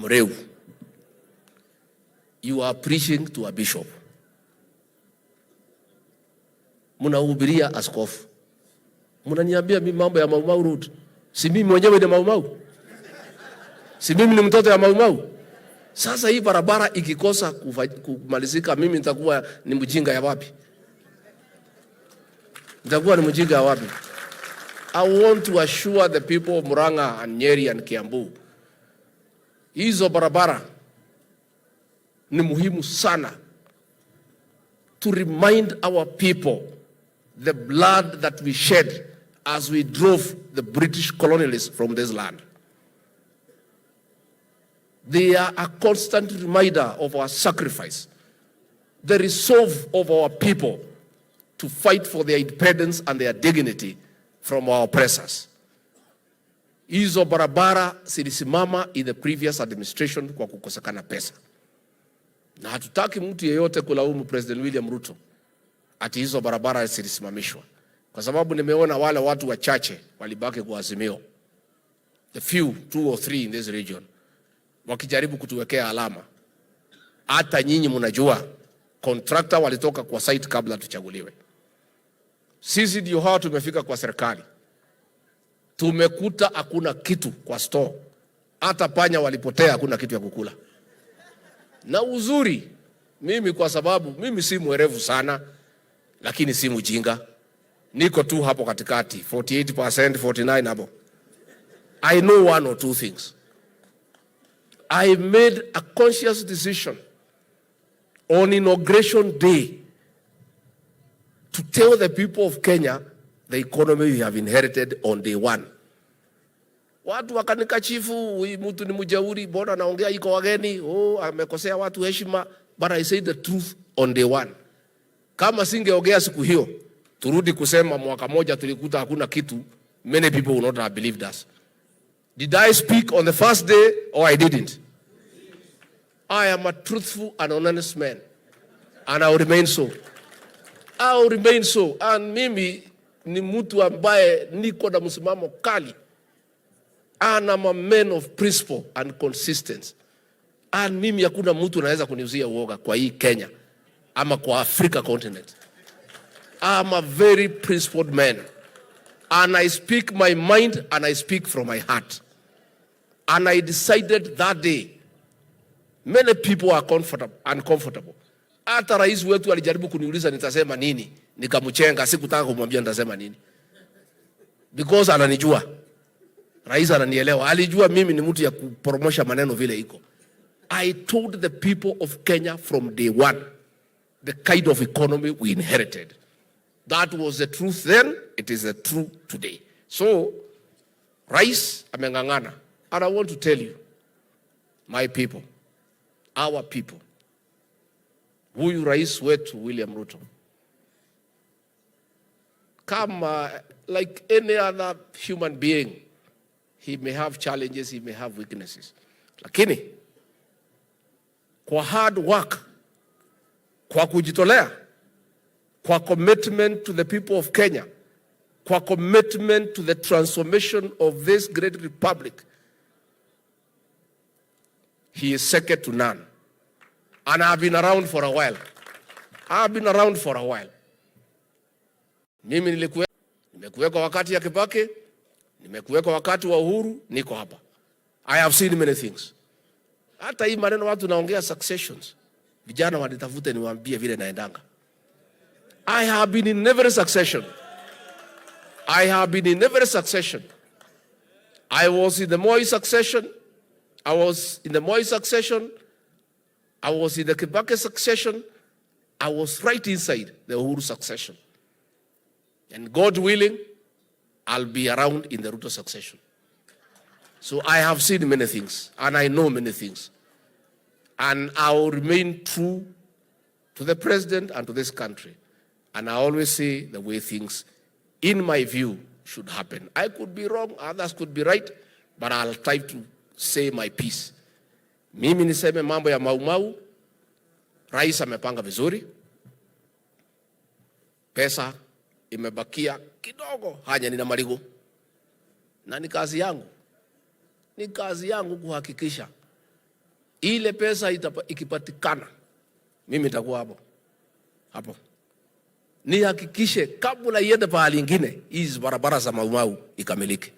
Mreu, you are preaching to a bishop. Munahubiria askofu. Munaniambia mimi mambo ya Mau Road. Si mimi mwenyewe ni Mau? Si mimi ni mtoto ya Mau? Sasa hii barabara ikikosa kumalizika, mimi nitakuwa ni mjinga ya wapi? Nitakuwa ni mjinga ya wapi? I want to assure the people of Murang'a and Nyeri and Kiambu, hizo barabara ni muhimu sana to remind our people the blood that we shed as we drove the British colonialists from this land. They are a constant reminder of our sacrifice, the resolve of our people to fight for their independence and their dignity from our oppressors. Hizo barabara zilisimama in the previous administration kwa kukosekana pesa. Na hatutaki mtu yeyote kulaumu President William Ruto ati hizo barabara zilisimamishwa, kwa sababu nimeona wale watu wachache walibaki kwa Azimio, the few 2 or 3 in this region, wakijaribu kutuwekea alama. Hata nyinyi mnajua contractor walitoka kwa site kabla tuchaguliwe. Sisi ndio hao tumefika kwa serikali, tumekuta hakuna kitu kwa store, hata panya walipotea, hakuna kitu ya kukula. Na uzuri mimi, kwa sababu mimi si mwerevu sana, lakini si mjinga, niko tu hapo katikati, 48%, 49 hapo. I know 1 or 2 things. I made a conscious decision on inauguration day to tell the people of Kenya the economy we have inherited on day 1. Watu wakanika chifu, huyu mtu ni mjauri, bora anaongea iko wageni, amekosea watu heshima, but I said the truth on day 1. Kama singeongea siku hiyo, turudi kusema mwaka moja tulikuta hakuna kitu, many people would not have believed us. Did I speak on the first day or I didn't? I am a truthful and honest man, and I will remain so. I will remain so. And mimi ni mtu ambaye niko na msimamo kali. And I'm a man of principle and consistency. And mimi hakuna mtu anaweza kuniuzia uoga kwa hii Kenya ama kwa Africa continent. I'm a very principled man. And I speak my mind and I speak from my heart. And I decided that day, many people are uncomfortable. Hata rais wetu alijaribu kuniuliza nitasema nini, nikamchenga, sikutaka kumwambia nitasema nini. Because ananijua. Rais ananielewa. Alijua mimi ni mtu ya kupromosha maneno vile iko. I told the people of Kenya from day 1 the kind of economy we inherited. That was the truth then, it is the truth today. So, rais amengangana. And I want to tell you, my people, our people, huyu rais wetu William Ruto, kama like any other human being, he may have challenges, he may have weaknesses. Lakini, kwa hard work, kwa kujitolea, kwa commitment to the people of Kenya, kwa commitment to the transformation of this great republic, he is second to none. And I've been around for a while. Mimi nimekuweka wakati ya Kibaki, nimekuweka wakati wa Uhuru, niko hapa. I have seen many things. Hata hii maneno watu naongea successions, vijana wanitafute niwaambie vile naendanga. I have been in every succession. I was in the Moi succession. I was in the Kibaki succession. I was right inside the Uhuru succession. And God willing, I'll be around in the Ruto succession. So I have seen many things, and I know many things. And I will remain true to the president and to this country. And I always say the way things, in my view, should happen. I could be wrong, others could be right, but I'll try to say my piece. Mimi niseme mambo ya Mau, rais amepanga vizuri, pesa imebakia kidogo, hanya nina marigo, na ni kazi yangu kuhakikisha Ile pesa ikipatikana, mimi nitakuwa hapo. Nihakikishe kabla iende pahali ingine, hizi barabara za Mau ikamilike.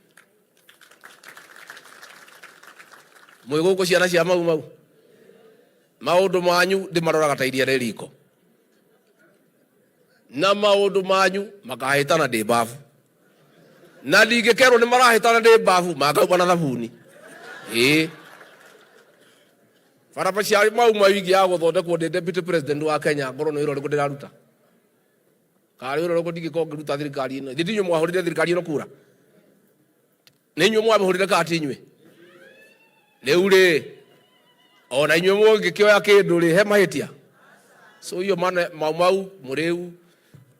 Mwego ciana cia Mau maundu manyu ndimaroraga ta iria riko na maundu manyu makahitana ndi bafu na ndingikerwo ni marahitana ndi bafu makauba na thabuni barabara cia Mau igi ya guthondekwo ndi deputy president wa Kenya ngoro no irore ndiraruta kari irore ko ndingiko ngiruta thirikari ino ndinyo mwahurire thirikari ino kura ninyo mwamhurire ka atinywe leure ona inyo mwoge kioya kindu ri he mahitia so hiyo maana Mau mureu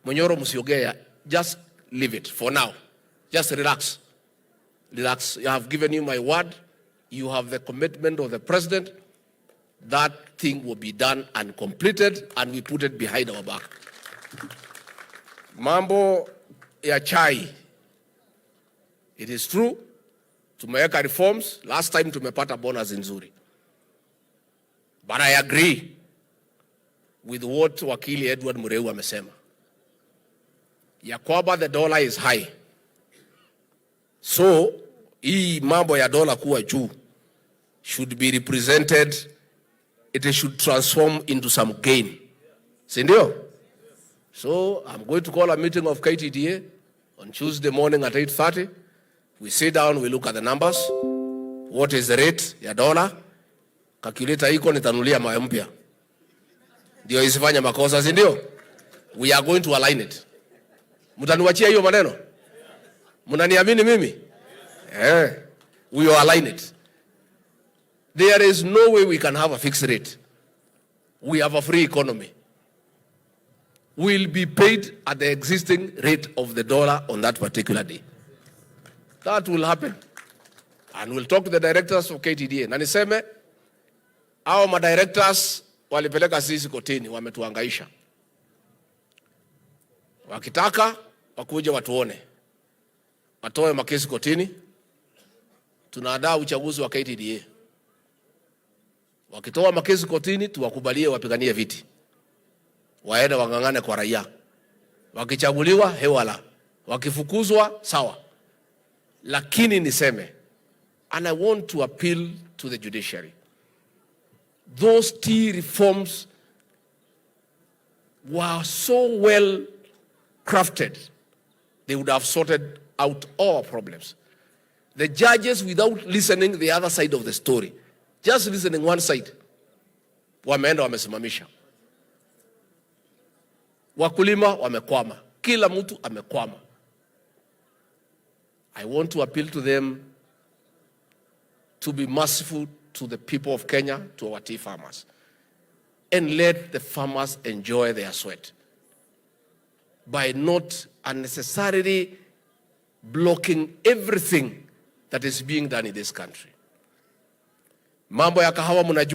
munyoro musiogea, just leave it for now, just relax. You have given you my word, you have the commitment of the president. That thing will be done and completed, and we put it behind our back. Mambo ya chai, it is true tumeweka reforms. Last time tumepata bonus nzuri, but I agree with what wakili Edward Mureu amesema ya kwamba the dollar is high, so hii mambo ya dola kuwa juu should be represented, it should transform into some gain, si ndio? So I'm going to call a meeting of KTDA on Tuesday morning at 8:30. We sit down, we look at the numbers, what is the rate ya dola, calculator iko nitanulia mawe mpya ndio isifanye makosa, si ndio? We are going to align it. Mtaniwachia hiyo maneno? Mnaniamini mimi? We will align it. There is no way we can have a fixed rate. We have a free economy. We'll be paid at the existing rate of the dollar on that particular day. That will happen. And we'll talk to the directors of KTDA. Na niseme, hao madirectors walipeleka sisi kotini, wametuhangaisha. Wakitaka wakuje watuone, watoe makesi kotini. Tunaandaa uchaguzi wa KTDA. Wakitoa makesi kotini, tuwakubalie wapiganie viti, waende wangangane kwa raia. Wakichaguliwa hewala, wakifukuzwa sawa. Lakini niseme, and I want to appeal to the judiciary, those key reforms were so well crafted, they would have sorted out all problems. The judges, without listening the other side of the story, just listening one side, wameenda wamesimamisha. Wakulima wamekwama, kila mtu amekwama. I want to appeal to them to be merciful to the people of Kenya, to our tea farmers, and let the farmers enjoy their sweat by not unnecessarily blocking everything that is being done in this country. Mambo ya kahawa mnajua